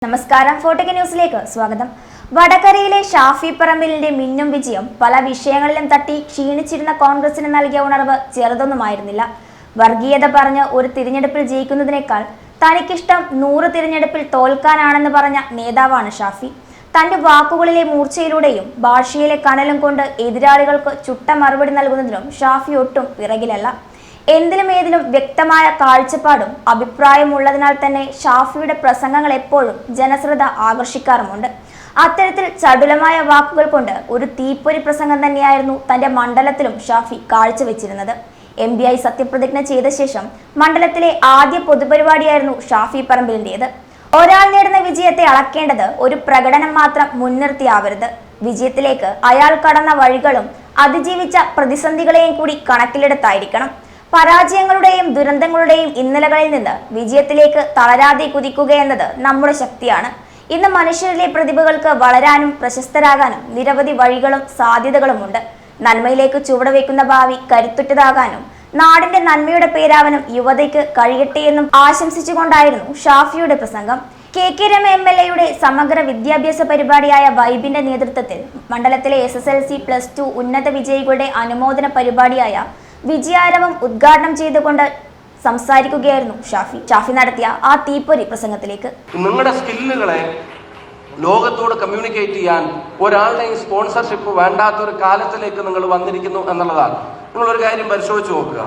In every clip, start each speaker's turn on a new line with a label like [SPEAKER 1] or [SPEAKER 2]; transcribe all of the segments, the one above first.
[SPEAKER 1] നമസ്കാരം, ഫോർട്ടിക് ന്യൂസിലേക്ക് സ്വാഗതം. വടകരയിലെ ഷാഫി പറമ്പിലിന്റെ മിന്നും വിജയം പല വിഷയങ്ങളിലും തട്ടി ക്ഷീണിച്ചിരുന്ന കോൺഗ്രസിന് നൽകിയ ഉണർവ് ചെറുതൊന്നുമായിരുന്നില്ല. വർഗീയത പറഞ്ഞ് ഒരു തിരഞ്ഞെടുപ്പിൽ ജയിക്കുന്നതിനേക്കാൾ തനിക്കിഷ്ടം 100 തിരഞ്ഞെടുപ്പിൽ തോൽക്കാനാണെന്ന് പറഞ്ഞ നേതാവാണ് ഷാഫി. തന്റെ വാക്കുകളിലെ മൂർച്ചയിലൂടെയും ഭാഷയിലെ കനലും കൊണ്ട് എതിരാളികൾക്ക് ചുട്ട മറുപടി നൽകുന്നതിനും ഷാഫി ഒട്ടും പിറകിലല്ല. എന്തിലും ഏതിലും വ്യക്തമായ കാഴ്ചപ്പാടും അഭിപ്രായമുള്ളതിനാൽ തന്നെ ഷാഫിയുടെ പ്രസംഗങ്ങൾ എപ്പോഴും ജനശ്രദ്ധ ആകർഷിക്കാറുമുണ്ട്. അത്തരത്തിൽ ചടുലമായ വാക്കുകൾ കൊണ്ട് ഒരു തീപ്പൊരി പ്രസംഗം തന്നെയായിരുന്നു തന്റെ മണ്ഡലത്തിലും ഷാഫി കാഴ്ചവെച്ചിരുന്നത്. MP ആയി സത്യപ്രതിജ്ഞ ചെയ്ത ശേഷം മണ്ഡലത്തിലെ ആദ്യ പൊതുപരിപാടിയായിരുന്നു ഷാഫി പറമ്പിലിന്റേത്. ഒരാൾ നേടുന്ന വിജയത്തെ അളക്കേണ്ടത് ഒരു പ്രകടനം മാത്രം മുൻനിർത്തിയാവരുത്. വിജയത്തിലേക്ക് അയാൾ കടന്ന വഴികളും അതിജീവിച്ച പ്രതിസന്ധികളെയും കൂടി കണക്കിലെടുത്തായിരിക്കണം. പരാജയങ്ങളുടെയും ദുരന്തങ്ങളുടെയും ഇന്നലകളിൽ നിന്ന് വിജയത്തിലേക്ക് തളരാതെ കുതിക്കുകയെന്നത് നമ്മുടെ ശക്തിയാണ്. ഇന്ന് മനുഷ്യരിലെ പ്രതിഭകൾക്ക് വളരാനും പ്രശസ്തരാകാനും നിരവധി വഴികളും സാധ്യതകളുമുണ്ട്. നന്മയിലേക്ക് ചുവടുവെക്കുന്ന ഭാവി കരുത്തുറ്റതാകാനും നാടിന്റെ നന്മയുടെ പേരാവാനും യുവതയ്ക്ക് കഴിയട്ടെ എന്നും ആശംസിച്ചുകൊണ്ടായിരുന്നു ഷാഫിയുടെ പ്രസംഗം. KK രമ MLA സമഗ്ര വിദ്യാഭ്യാസ പരിപാടിയായ വൈബിന്റെ നേതൃത്വത്തിൽ മണ്ഡലത്തിലെ SSLC +2 ഉന്നത വിജയികളുടെ അനുമോദന പരിപാടിയായ വിജയാരവം ഉദ്ഘാടനം ചെയ്തുകൊണ്ട് സംസാരിക്കുകയായിരുന്നു ഷാഫി നടത്തിയ ആ തീപ്പൊരി പ്രസംഗത്തിലേക്ക്.
[SPEAKER 2] നിങ്ങളുടെ സ്കില്ലുകളെ ലോകത്തോട് കമ്മ്യൂണിക്കേറ്റ് ചെയ്യാൻ ഒരാളുടെയും സ്പോൺസർഷിപ്പ് വേണ്ടാത്തൊരു കാലത്തിലേക്ക് നിങ്ങൾ വന്നിരിക്കുന്നു എന്നുള്ളതാണ്. നിങ്ങളൊരു കാര്യം പരിശോധിച്ച് നോക്കുക.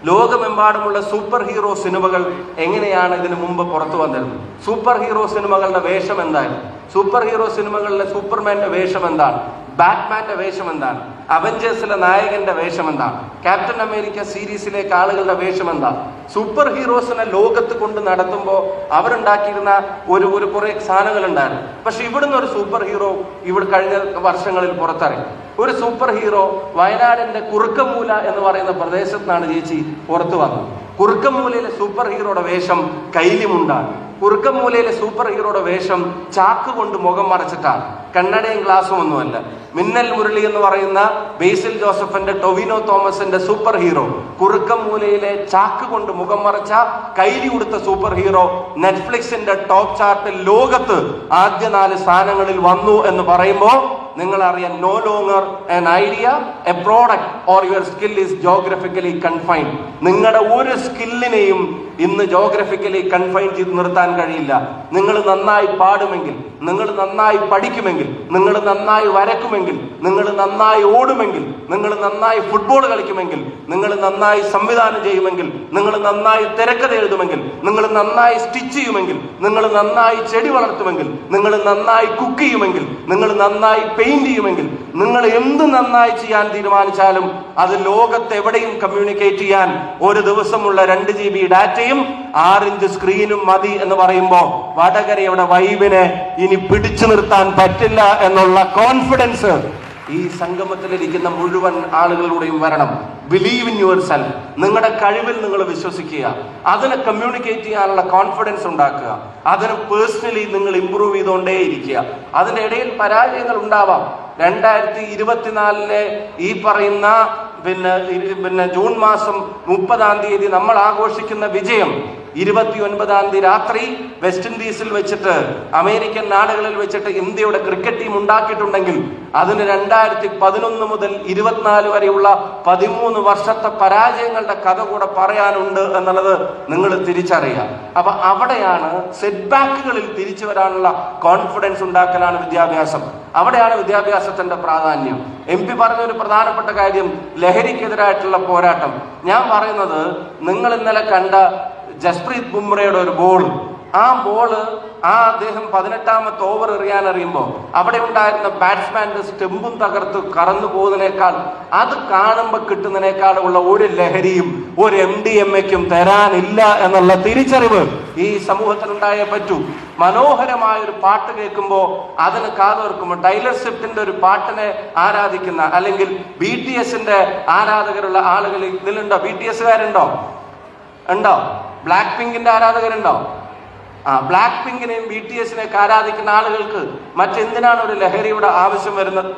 [SPEAKER 2] ലോകമെമ്പാടുമുള്ള സൂപ്പർ ഹീറോ സിനിമകൾ എങ്ങനെയാണ് ഇതിനു മുമ്പ് പുറത്തു വന്നിരുന്നത്? സൂപ്പർ ഹീറോ സിനിമകളുടെ വേഷം എന്തായിരുന്നു? സൂപ്പർ ഹീറോ സിനിമകളിലെ സൂപ്പർമാന്റെ വേഷം എന്താണ്? ബാറ്റ്മാന്റെ വേഷം എന്താണ്? അവഞ്ചേഴ്സിലെ നായകന്റെ വേഷം എന്താണ്? ക്യാപ്റ്റൻ അമേരിക്ക സീരീസിലേക്ക് ആളുകളുടെ വേഷം എന്താണ്? സൂപ്പർ ഹീറോസിനെ ലോകത്ത് കൊണ്ട് നടത്തുമ്പോൾ അവരുണ്ടാക്കിയിരുന്ന ഒരു കുറെ സാധനങ്ങൾ ഉണ്ടായിരുന്നു. പക്ഷെ ഇവിടുന്ന് ഒരു സൂപ്പർ ഹീറോ കഴിഞ്ഞ വർഷങ്ങളിൽ പുറത്തിറങ്ങി. ഒരു സൂപ്പർ ഹീറോ വയനാടിന്റെ കുറുക്കമൂല എന്ന് പറയുന്ന പ്രദേശത്താണ് ചേച്ചി പുറത്തു വന്നത്. കുറുക്കമൂലയിലെ സൂപ്പർ ഹീറോയുടെ വേഷം കൈലിമുണ്ടാണ്. കുറുക്കമൂലയിലെ സൂപ്പർ ഹീറോയുടെ വേഷം ചാക്ക് കൊണ്ട് മുഖം മറച്ചിട്ടാണ്. കണ്ണടയും ഗ്ലാസും ഒന്നുമല്ല. മിന്നൽ മുരളി എന്ന് പറയുന്ന ബേസിൽ ജോസഫിന്റെ ടൊവിനോ തോമസിന്റെ സൂപ്പർ ഹീറോ കുറുക്കമൂലയിലെ ചാക്ക് കൊണ്ട് മുഖം മറച്ച കൈലി ഉടുത്ത സൂപ്പർ ഹീറോ നെറ്റ്ഫ്ലിക്സിന്റെ ടോപ്പ് ചാർട്ടിൽ ലോകത്ത് ആദ്യ 4 സ്ഥാനങ്ങളിൽ വന്നു എന്ന് പറയുമ്പോൾ നിങ്ങൾ അറിയാൻ no longer an idea a product or your skill is geographically confined. നിങ്ങളുടെ ഒരു സ്കില്ലിനെയും ഇന്ന് ജോഗ്രഫിക്കലി കൺഫൈൻ ചെയ്ത് നിർത്താൻ കഴിയില്ല. നിങ്ങൾ നന്നായി പാടുമെങ്കിൽ, നിങ്ങൾ നന്നായി പഠിക്കുമെങ്കിൽ, നിങ്ങൾ നന്നായി വരക്കുമെങ്കിൽ, നിങ്ങൾ നന്നായി ഓടുമെങ്കിൽ, നിങ്ങൾ നന്നായി ഫുട്ബോൾ കളിക്കുമെങ്കിൽ, നിങ്ങൾ നന്നായി സംവിധാനം ചെയ്യുമെങ്കിൽ, നിങ്ങൾ നന്നായി തിരക്കഥ എഴുതുമെങ്കിൽ, നിങ്ങൾ നന്നായി സ്റ്റിച്ച് ചെയ്യുമെങ്കിൽ, നിങ്ങൾ നന്നായി ചെടി വളർത്തുമെങ്കിൽ, നിങ്ങൾ നന്നായി കുക്ക് ചെയ്യുമെങ്കിൽ, നിങ്ങൾ നന്നായി പെയിന്റ് ചെയ്യുമെങ്കിൽ, നിങ്ങൾ എന്ത് നന്നായി ചെയ്യാൻ തീരുമാനിച്ചാലും അത് ലോകത്ത് എവിടെയും കമ്മ്യൂണിക്കേറ്റ് ചെയ്യാൻ ഒരു ദിവസമുള്ള 2 GB ഡാറ്റയും 6 ഇഞ്ച് സ്ക്രീനും മതി എന്ന് പറയുമ്പോൾ വടകരയുടെ വൈബിനെ ഇനി പിടിച്ചു നിർത്താൻ പറ്റില്ല എന്നുള്ള കോൺഫിഡൻസ് ഈ സംഗമത്തിലിരിക്കുന്ന മുഴുവൻ ആളുകളുടെയും വരണം. Believe in your self. നിങ്ങളുടെ കഴിവിൽ നിങ്ങൾ വിശ്വസിക്കുക. അതിനെ കമ്മ്യൂണിക്കേറ്റ് ചെയ്യാനുള്ള കോൺഫിഡൻസ് ഉണ്ടാക്കുക. അതിന് പേഴ്സണലി നിങ്ങൾ ഇംപ്രൂവ് ചെയ്തുകൊണ്ടേയിരിക്കുക. അതിന്റെ ഇടയിൽ പരാജയങ്ങൾ ഉണ്ടാവാം. 2024 ഈ പറയുന്ന പിന്നെ ജൂൺ മാസം 30-ാം തീയതി നമ്മൾ ആഘോഷിക്കുന്ന വിജയം 29-ാം തീയതി രാത്രി വെസ്റ്റ് ഇൻഡീസിൽ വെച്ചിട്ട്, അമേരിക്കൻ നാടുകളിൽ വെച്ചിട്ട് ഇന്ത്യയുടെ ക്രിക്കറ്റ് ടീം ഉണ്ടാക്കിയിട്ടുണ്ടെങ്കിൽ അതിന് 2011 മുതൽ 24 വരെയുള്ള 13 വർഷത്തെ പരാജയങ്ങളുടെ കഥ കൂടെ പറയാനുണ്ട് എന്നുള്ളത് നിങ്ങൾ തിരിച്ചറിയുക. അപ്പൊ അവിടെയാണ് സെറ്റ് ബാക്കുകളിൽ തിരിച്ചു വരാനുള്ള കോൺഫിഡൻസ് ഉണ്ടാക്കലാണ് വിദ്യാഭ്യാസം. അവിടെയാണ് വിദ്യാഭ്യാസത്തിന്റെ പ്രാധാന്യം. MP പറഞ്ഞ ഒരു പ്രധാനപ്പെട്ട കാര്യം ലഹരിക്കെതിരായിട്ടുള്ള പോരാട്ടം. ഞാൻ പറയുന്നത്, നിങ്ങൾ ഇന്നലെ കണ്ട ജസ്പ്രീത് ബുംറയുടെ ഒരു ബോൾ, ആ ബോള് അദ്ദേഹം 18ാമത്തെ ഓവർ എറിയാൻ അറിയുമ്പോൾ അവിടെ ഉണ്ടായിരുന്ന ബാറ്റ്സ്മാന്റെ സ്റ്റെമ്പും തകർത്ത് കറന്നു പോകുന്നതിനേക്കാൾ, അത് കാണുമ്പോൾ കിട്ടുന്നതിനേക്കാളുള്ള ഒരു ലഹരിയും ഒരു MDMAക്കും തരാനില്ല എന്നുള്ള തിരിച്ചറിവ് ഈ സമൂഹത്തിനുണ്ടായേ പറ്റൂ. മനോഹരമായ ഒരു പാട്ട് കേൾക്കുമ്പോൾ അതിന് കാതോർക്കുമ്പോൾ, ടൈലർ സ്വിഫ്റ്റിന്റെ ഒരു പാട്ടിനെ ആരാധിക്കുന്ന അല്ലെങ്കിൽ BTSന്റെ ആരാധകരുള്ള ആളുകൾ ഇതിലുണ്ടോ? BTSകാരുണ്ടോ? ഉണ്ടോ? ബ്ലാക്ക് പിങ്കിന്റെ ആരാധകരുണ്ടോ? ബ്ലാക്ക് പിങ്കിനെയും BTSനെയൊക്കെ ആരാധിക്കുന്ന ആളുകൾക്ക് മറ്റെന്തിനാണ് ഒരു ലഹരിയുടെ ആവശ്യം വരുന്നത്?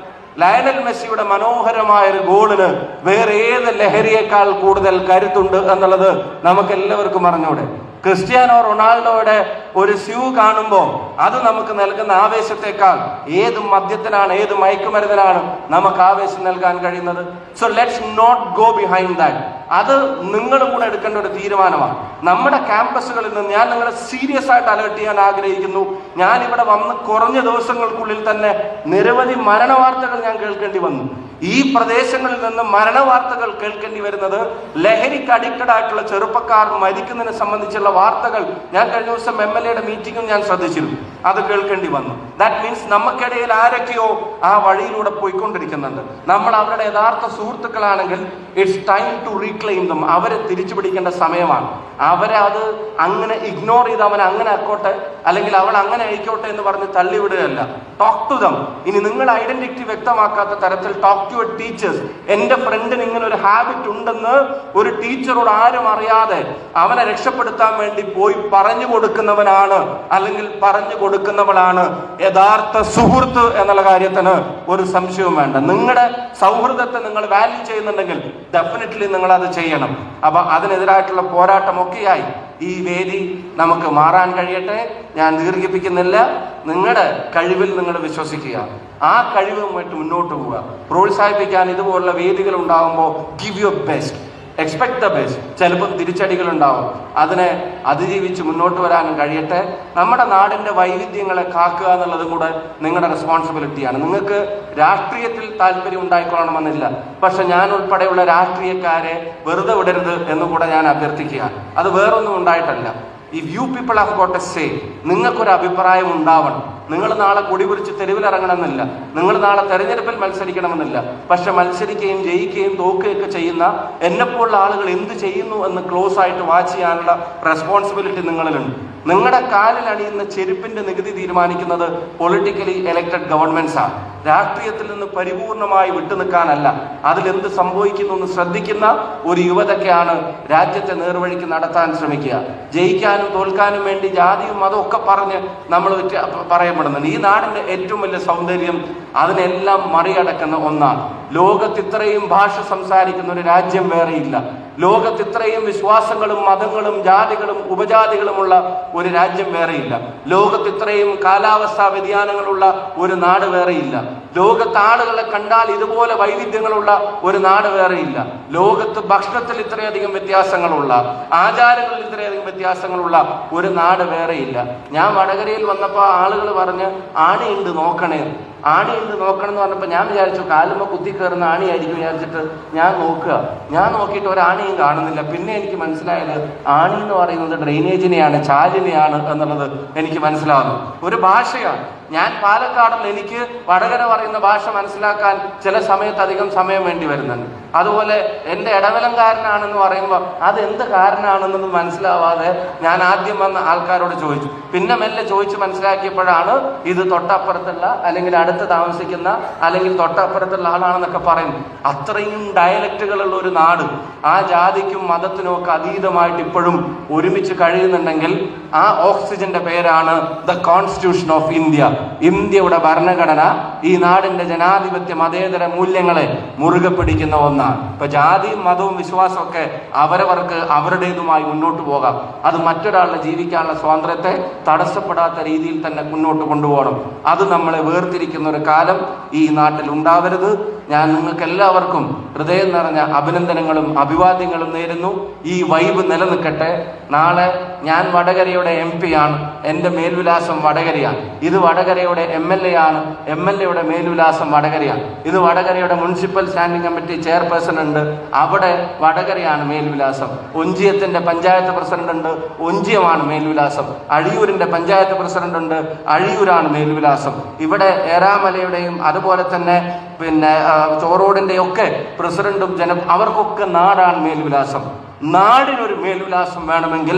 [SPEAKER 2] ലയണൽ മെസ്സിയുടെ മനോഹരമായ ഒരു ഗോളിന് വേറെ ഏത് ലഹരിയേക്കാൾ കൂടുതൽ കരുത്തുണ്ട് എന്നുള്ളത് നമുക്ക് എല്ലാവർക്കും അറിഞ്ഞൂടെ. ക്രിസ്ത്യാനോ റൊണാൾഡോയുടെ ഒരു ഷ്യൂ കാണുമ്പോൾ അത് നമുക്ക് നൽകുന്ന ആവേശത്തെക്കാൾ ഏത് മദ്യത്തിനാണ്, ഏത് മയക്കുമരുന്നിനാണ് നമുക്ക് ആവേശം നൽകാൻ കഴിയുന്നത്? So let's not go behind that. അത് നിങ്ങളും കൂടെ എടുക്കേണ്ട ഒരു തീരുമാനമാണ്. നമ്മുടെ ക്യാമ്പസുകളിൽ നിന്ന് ഞാൻ നിങ്ങളെ സീരിയസ് ആയിട്ട് അലേർട്ട് ചെയ്യാൻ ആഗ്രഹിക്കുന്നു. ഞാൻ ഇവിടെ വന്ന് കുറഞ്ഞ ദിവസങ്ങൾക്കുള്ളിൽ തന്നെ നിരവധി മരണ വാർത്തകൾ ഞാൻ കേൾക്കേണ്ടി വന്നു. ഈ പ്രദേശങ്ങളിൽ നിന്ന് മരണ വാർത്തകൾ കേൾക്കേണ്ടി വരുന്നത് ലഹരിക്ക് അഡിക്റ്റഡ് ആയിട്ടുള്ള ചെറുപ്പക്കാർ മരിക്കുന്നതിനെ സംബന്ധിച്ചുള്ള വാർത്തകൾ ഞാൻ കഴിഞ്ഞ ദിവസം MLA മീറ്റിംഗും ഞാൻ ശ്രദ്ധിച്ചിരുന്നു. അത് കേൾക്കേണ്ടി വന്നു. ദാറ്റ് മീൻസ് നമുക്കിടയിൽ ആരൊക്കെയോ ആ വഴിയിലൂടെ പോയിക്കൊണ്ടിരിക്കുന്നുണ്ട്. നമ്മൾ അവരുടെ യഥാർത്ഥ സുഹൃത്തുക്കളാണെങ്കിൽ it's time to reclaim them. അവരെ തിരിച്ചു പിടിക്കേണ്ട സമയമാണ്. അവരെ അത് അങ്ങനെ ഇഗ്നോർ ചെയ്ത് അവൻ അങ്ങനെ ആക്കോട്ടെ അല്ലെങ്കിൽ അവൾ അങ്ങനെ ആയിക്കോട്ടെ എന്ന് പറഞ്ഞ് തള്ളിവിടുകയല്ല. Talk to them. ഇനി നിങ്ങൾ ഐഡന്റിറ്റി വ്യക്തമാക്കാത്ത തരത്തിൽ ടോക്ക് ടു യുവർ ടീച്ചേഴ്സ്. എന്റെ ഫ്രണ്ടിന് ഇങ്ങനെ ഒരു ഹാബിറ്റ് ഉണ്ടെന്ന് ഒരു ടീച്ചറോട് ആരും അറിയാതെ അവനെ രക്ഷപ്പെടുത്താൻ വേണ്ടി പോയി പറഞ്ഞു കൊടുക്കുന്നവനാണ് അല്ലെങ്കിൽ പറഞ്ഞു കൊടുക്കുന്നവളാണ് യഥാർത്ഥ സുഹൃത്ത് എന്നുള്ള കാര്യത്തിന് ഒരു സംശയവും വേണ്ട. നിങ്ങളുടെ സൗഹൃദത്തെ നിങ്ങൾ വാല്യൂ ചെയ്യുന്നുണ്ടെങ്കിൽ ഡെഫിനറ്റ്ലി നിങ്ങൾ അത് ചെയ്യണം. അപ്പൊ അതിനെതിരായിട്ടുള്ള പോരാട്ടമൊക്കെയായി ഈ വേദി നമുക്ക് മാറാൻ കഴിയട്ടെ. ഞാൻ ദീർഘിപ്പിക്കുന്നില്ല. നിങ്ങളുടെ കഴിവിൽ നിങ്ങൾ വിശ്വസിക്കുക, ആ കഴിവുമായിട്ട് മുന്നോട്ട് പോവുക. പ്രോത്സാഹിപ്പിക്കാൻ ഇതുപോലുള്ള വേദികൾ ഉണ്ടാകുമ്പോൾ give your best, expect the best. ചിലപ്പോൾ തിരിച്ചടികൾ ഉണ്ടാവും, അതിനെ അതിജീവിച്ച് മുന്നോട്ട് വരാനും കഴിയട്ടെ. നമ്മുടെ നാടിന്റെ വൈവിധ്യങ്ങളെ കാക്കുക എന്നുള്ളതും കൂടെ നിങ്ങളുടെ റെസ്പോൺസിബിലിറ്റിയാണ്. നിങ്ങൾക്ക് രാഷ്ട്രീയത്തിൽ താല്പര്യം ഉണ്ടായിക്കൊള്ളണമെന്നില്ല, പക്ഷെ ഞാൻ ഉൾപ്പെടെയുള്ള രാഷ്ട്രീയക്കാരെ വെറുതെ വിടരുത് എന്നുകൂടെ ഞാൻ അഭ്യർത്ഥിക്കുക. അത് വേറൊന്നും ഉണ്ടായിട്ടല്ല. If you people have got a say, നിങ്ങൾക്കൊരു അഭിപ്രായം ഉണ്ടാവണം. നിങ്ങൾ നാളെ കൊടി പിടിച്ച് തെരുവിലിറങ്ങണമെന്നില്ല, നിങ്ങൾ നാളെ തെരഞ്ഞെടുപ്പിൽ മത്സരിക്കണമെന്നില്ല. പക്ഷെ മത്സരിക്കുകയും ജയിക്കുകയും തോക്കുകയൊക്കെ ചെയ്യുന്ന എന്നെപ്പോലുള്ള ആളുകൾ എന്ത് ചെയ്യുന്നു എന്ന് ക്ലോസ് ആയിട്ട് വാച്ച് ചെയ്യാനുള്ള റെസ്പോൺസിബിലിറ്റി നിങ്ങളിലുണ്ട്. നിങ്ങളുടെ കാലിൽ അണിയുന്ന ചെരുപ്പിന്റെ നികുതി തീരുമാനിക്കുന്നത് പൊളിറ്റിക്കലി എലക്റ്റഡ് ഗവൺമെന്റ്സ് ആണ്. രാഷ്ട്രീയത്തിൽ നിന്ന് പരിപൂർണമായി വിട്ടുനിൽക്കാനല്ല, അതിലെന്ത് സംഭവിക്കുന്നു എന്ന് ശ്രദ്ധിക്കുന്ന ഒരു യുവതയ്ക്കാണ് രാജ്യത്തെ നേർവഴിക്ക് നടത്താൻ ശ്രമിക്കുക. ജയിക്കാനും തോൽക്കാനും വേണ്ടി ജാതിയും മതവും ഒക്കെ പറഞ്ഞ് നമ്മൾ പറയപ്പെടുന്നുണ്ട്. ഈ നാടിന്റെ ഏറ്റവും വലിയ സൗന്ദര്യം അതിനെല്ലാം മറികടക്കുന്ന ഒന്നാണ്. ലോകത്ത് ഇത്രയും ഭാഷ സംസാരിക്കുന്ന ഒരു രാജ്യം വേറെയില്ല. ലോകത്ത് ഇത്രയും വിശ്വാസങ്ങളും മതങ്ങളും ജാതികളും ഉപജാതികളുമുള്ള ഒരു രാജ്യം വേറെയില്ല. ലോകത്ത് ഇത്രയും കാലാവസ്ഥാ വ്യതിയാനങ്ങളുള്ള ഒരു നാട് വേറെയില്ല. ലോകത്ത് ആളുകളെ കണ്ടാൽ ഇതുപോലെ വൈവിധ്യങ്ങളുള്ള ഒരു നാട് വേറെയില്ല. ലോകത്ത് ഭക്ഷണത്തിൽ ഇത്രയധികം വ്യത്യാസങ്ങളുള്ള, ആചാരങ്ങളിൽ ഇത്രയധികം വ്യത്യാസങ്ങളുള്ള ഒരു നാട് വേറെയില്ല. ഞാൻ വടകരയിൽ വന്നപ്പോൾ ആളുകൾ പറഞ്ഞ് ആണിയുണ്ട് നോക്കണേ, ആണിയുണ്ട് നോക്കണം എന്ന് പറഞ്ഞപ്പോൾ ഞാൻ വിചാരിച്ചു കാലുമ്പോൾ കുത്തി കയറുന്ന ആണിയായിരിക്കും വിചാരിച്ചിട്ട് ഞാൻ നോക്കിയിട്ട് ഒരാണിയും കാണുന്നില്ല. പിന്നെ എനിക്ക് മനസ്സിലായത് ആണി എന്ന് പറയുന്നത് ഡ്രെയിനേജിനെയാണ്, ചാലിനെയാണ് എന്നുള്ളത് എനിക്ക് മനസ്സിലാവുന്നു. ഒരു ഭാഷയാണ്. ഞാൻ പാലക്കാടുള്ള എനിക്ക് വടകര പറയുന്ന ഭാഷ മനസ്സിലാക്കാൻ ചില സമയത്ത് അധികം സമയം വേണ്ടി വരുന്നുണ്ട്. അതുപോലെ എൻ്റെ ഇടവലംകാരനാണെന്ന് പറയുമ്പോൾ അതെന്ത് കാരനാണെന്നത് മനസ്സിലാവാതെ ഞാൻ ആദ്യം വന്ന ആൾക്കാരോട് ചോദിച്ചു. പിന്നെ മെല്ലെ ചോദിച്ച് മനസ്സിലാക്കിയപ്പോഴാണ് ഇത് തൊട്ടപ്പുറത്തുള്ള അല്ലെങ്കിൽ അടുത്ത് താമസിക്കുന്ന അല്ലെങ്കിൽ തൊട്ടപ്പുറത്തുള്ള ആളാണെന്നൊക്കെ പറയുന്നു. അത്രയും ഡയലക്റ്റുകളുള്ള ഒരു നാട്, ആ ജാതിക്കും മതത്തിനും ഒക്കെ അതീതമായിട്ട് ഇപ്പോഴും ഒരുമിച്ച് കഴിയുന്നുണ്ടെങ്കിൽ ആ ഓക്സിജന്റെ പേരാണ് ദ കോൺസ്റ്റിറ്റ്യൂഷൻ ഓഫ് ഇന്ത്യ. ഇന്ത്യയുടെ ഭരണഘടന ഈ നാടിന്റെ ജനാധിപത്യ മതേതര മൂല്യങ്ങളെ മുറുകെ പിടിക്കുന്ന ഒന്നാണ്. ഇപ്പൊ ജാതിയും മതവും വിശ്വാസവും ഒക്കെ അവരവർക്ക് അവരുടേതുമായി മുന്നോട്ട് പോകാം. അത് മറ്റൊരാളുടെ ജീവിക്കാനുള്ള സ്വാതന്ത്ര്യത്തെ തടസ്സപ്പെടാത്ത രീതിയിൽ തന്നെ മുന്നോട്ട് കൊണ്ടുപോകണം. അത് നമ്മളെ വേർതിരിക്കുന്ന ഒരു കാലം ഈ നാട്ടിൽ ഉണ്ടാവരുത്. ഞാൻ നിങ്ങൾക്ക് എല്ലാവർക്കും ഹൃദയം നിറഞ്ഞ അഭിനന്ദനങ്ങളും അഭിവാദ്യങ്ങളും നേരുന്നു. ഈ വൈബ് നിലനിൽക്കട്ടെ. നാളെ ഞാൻ വടകരയുടെ MP ആണ്, എൻ്റെ മേൽവിലാസം വടകരയാണ്. ഇത് വടകരയുടെ MLA ആണ്, MLAയുടെ മേൽവിലാസം വടകരയാണ്. ഇത് വടകരയുടെ മുനിസിപ്പൽ സ്റ്റാൻഡിംഗ് കമ്മിറ്റി ചെയർപേഴ്സൺ ഉണ്ട്, അവിടെ വടകരയാണ് മേൽവിലാസം. ഒഞ്ചിയത്തിന്റെ പഞ്ചായത്ത് പ്രസിഡന്റ് ഉണ്ട്, ഒഞ്ചിയമാണ് മേൽവിലാസം. അഴിയൂരിന്റെ പഞ്ചായത്ത് പ്രസിഡന്റ് ഉണ്ട്, അഴിയൂരാണ് മേൽവിലാസം. ഇവിടെ ഏറാമലയുടെയും അതുപോലെ തന്നെ ചോറോടിന്റെ ഒക്കെ പ്രസിഡന്റും അവർക്കൊക്കെ നാടാണ് മേൽവിലാസം. നാടിനൊരു മേൽവിലാസം വേണമെങ്കിൽ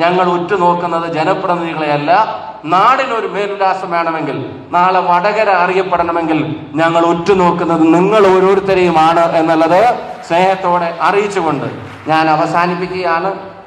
[SPEAKER 2] ഞങ്ങൾ ഉറ്റുനോക്കുന്നത് ജനപ്രതിനിധികളെയല്ല, നാടിനൊരു മേൽവിലാസം വേണമെങ്കിൽ, നാളെ വടകര അറിയപ്പെടണമെങ്കിൽ ഞങ്ങൾ ഉറ്റുനോക്കുന്നത് നിങ്ങൾ ഓരോരുത്തരെയുമാണ് എന്നുള്ളത് സ്നേഹത്തോടെ അറിയിച്ചുകൊണ്ട് ഞാൻ അവസാനിപ്പിക്കുകയാണ്.